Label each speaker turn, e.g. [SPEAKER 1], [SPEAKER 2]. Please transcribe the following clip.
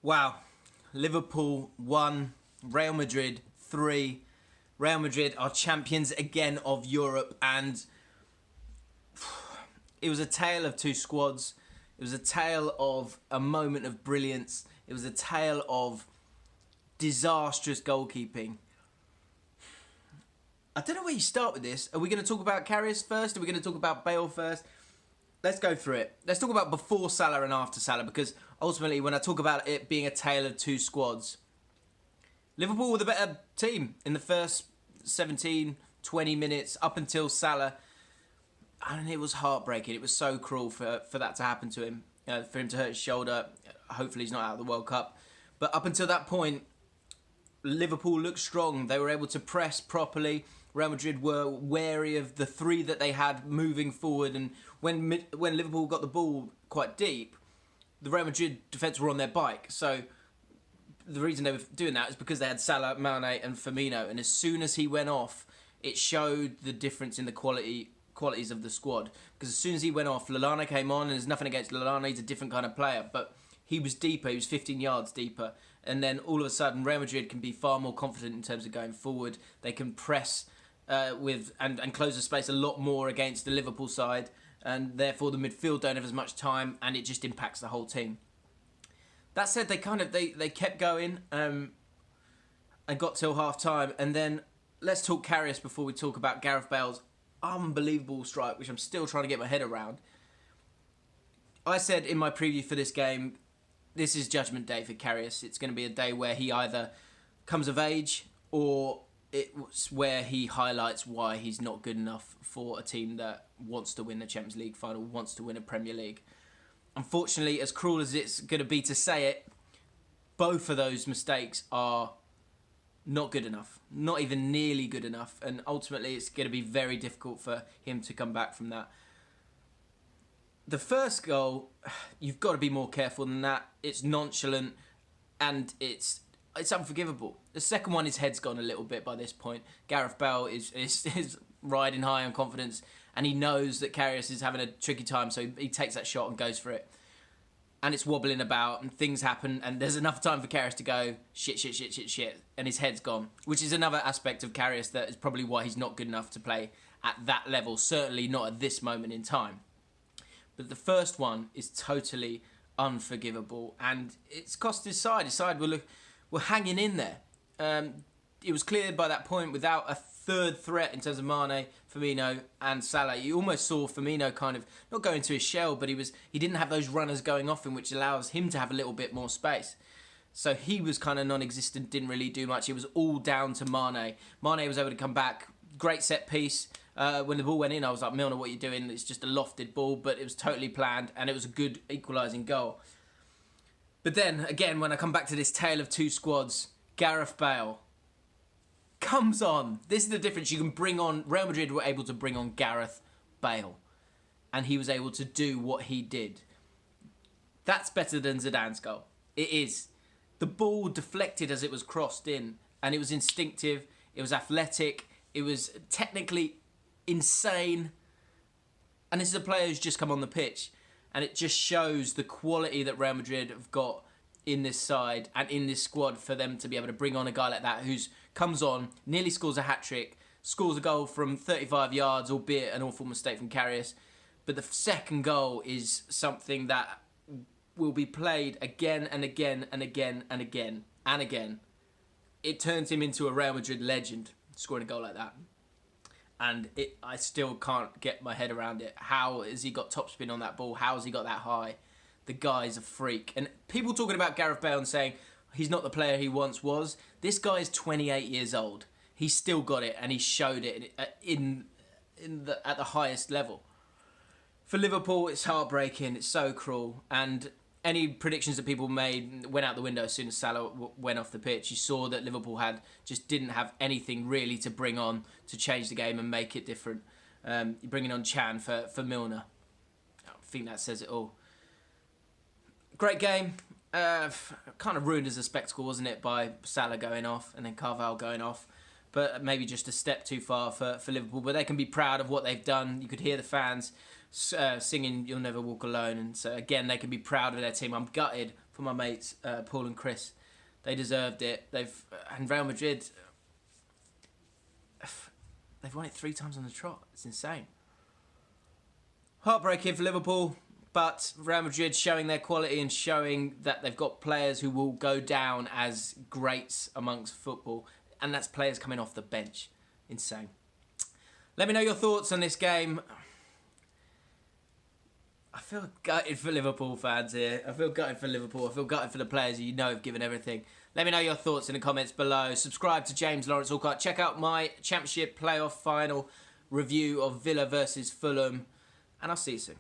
[SPEAKER 1] Wow. Liverpool 1, Real Madrid 3. Real Madrid are champions again of Europe, and it was a tale of two squads. It was a tale of a moment of brilliance. It was a tale of disastrous goalkeeping. I don't know where you start with this. Are we going to talk about Karius first? Are we going to talk about Bale first? Let's go through it. Let's talk about before Salah and after Salah, because ultimately when I talk about it being a tale of two squads, Liverpool were the better team in the first 17, 20 minutes up until Salah. And it was heartbreaking. It was so cruel for that to happen to him, for him to hurt his shoulder. Hopefully he's not out of the World Cup. But up until that point, Liverpool looked strong. They were able to press properly. Real Madrid were wary of the three that they had moving forward. And when Liverpool got the ball quite deep, the Real Madrid defence were on their bike. So the reason they were doing that is because they had Salah, Mane and Firmino. And as soon as he went off, it showed the difference in the qualities of the squad. Because as soon as he went off, Lallana came on, and there's nothing against Lallana, he's a different kind of player, but he was deeper, he was 15 yards deeper, and then all of a sudden Real Madrid can be far more confident in terms of going forward. They can press and close the space a lot more against the Liverpool side, and therefore the midfield don't have as much time, and it just impacts the whole team. That said, they kept going and got till half time, and then let's talk Karius before we talk about Gareth Bale's unbelievable strike, which I'm still trying to get my head around. I said in my preview for this game, this is judgment day for Karius. It's going to be a day where he either comes of age or it's where he highlights why he's not good enough for a team that wants to win the Champions League final, wants to win a Premier League. Unfortunately, as cruel as it's going to be to say it, both of those mistakes are not good enough, not even nearly good enough, and ultimately it's going to be very difficult for him to come back from that. The first goal, you've got to be more careful than that. It's nonchalant and it's unforgivable. The second one, his head's gone a little bit by this point. Gareth Bale is riding high on confidence, and he knows that Karius is having a tricky time, so he takes that shot and goes for it. And it's wobbling about, and things happen, and there's enough time for Karius to go, shit, and his head's gone. Which is another aspect of Karius that is probably why he's not good enough to play at that level, certainly not at this moment in time. But the first one is totally unforgivable, and it's cost his side. His side were hanging in there. It was clear by that point, without a third threat in terms of Mane, Firmino and Salah. You almost saw Firmino kind of not go into his shell, but he didn't have those runners going off him, which allows him to have a little bit more space. So he was kind of non-existent, didn't really do much. It was all down to Mane. Mane was able to come back. Great set piece. When the ball went in, I was like, Milner, what are you doing? It's just a lofted ball, but it was totally planned, and it was a good equalising goal. But then, again, when I come back to this tale of two squads, Gareth Bale comes on. This is the difference. You can bring on... Real Madrid were able to bring on Gareth Bale, and he was able to do what he did. That's better than Zidane's goal. It is. The ball deflected as it was crossed in, and it was instinctive, it was athletic, it was technically insane. And this is a player who's just come on the pitch, and it just shows the quality that Real Madrid have got in this side and in this squad for them to be able to bring on a guy like that who's comes on, nearly scores a hat-trick, scores a goal from 35 yards, albeit an awful mistake from Karius. But the second goal is something that will be played again and again and again and again and again. It turns him into a Real Madrid legend, scoring a goal like that. And I still can't get my head around it. How has he got topspin on that ball? How has he got that high? The guy's a freak. And people talking about Gareth Bale and saying he's not the player he once was. This guy is 28 years old. He's still got it, and he showed it at the highest level. For Liverpool, it's heartbreaking. It's so cruel. And any predictions that people made went out the window as soon as Salah went off the pitch. You saw that Liverpool just didn't have anything really to bring on to change the game and make it different. You're bringing on Chan for Milner. I think that says it all. Great game. Kind of ruined as a spectacle, wasn't it, by Salah going off and then Carvalho going off. But maybe just a step too far for Liverpool. But they can be proud of what they've done. You could hear the fans singing "You'll Never Walk Alone," and so again they can be proud of their team. I'm gutted for my mates Paul and Chris. They deserved it. And Real Madrid, they've won it 3 times on the trot. It's insane. Heartbreaking for Liverpool, but Real Madrid showing their quality and showing that they've got players who will go down as greats amongst football, and that's players coming off the bench. Insane. Let me know your thoughts on this game. I feel gutted for Liverpool fans here. I feel gutted for Liverpool. I feel gutted for the players who have given everything. Let me know your thoughts in the comments below. Subscribe to James Lawrence Allcott. Check out my Championship playoff final review of Villa versus Fulham. And I'll see you soon.